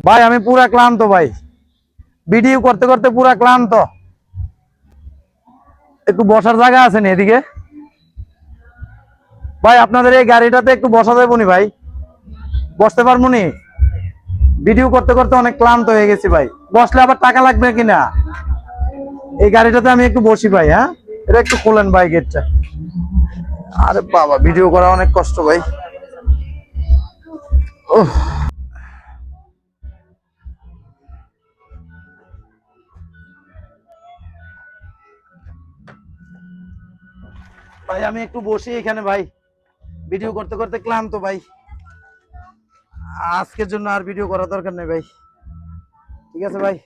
ভাই আমি পুরা ক্লান্ত ভাই, ভিডিও করতে করতে পুরা ক্লান্ত। একটু বসার জায়গা আছে না এদিকে? ভাই আপনাদের এই গাড়িটাতে একটু বসা যাবে নি ভাই? বসতে পারবো নি? ভিডিও করতে করতে অনেক ক্লান্ত হয়ে গেছি ভাই। বসলে আবার টাকা লাগবে কিনা? এই গাড়িটাতে আমি একটু বসি ভাই। হ্যাঁ, এটা একটু খোলেন ভাই গেটটা। আরে বাবা, ভিডিও করা অনেক কষ্ট ভাই। ওহ ভাই, আমি একটু বসি এখানে ভাই, ভিডিও করতে করতে ক্লান্ত ভাই। আজকের জন্য আর ভিডিও করার দরকার নেই ভাই। ঠিক আছে ভাই।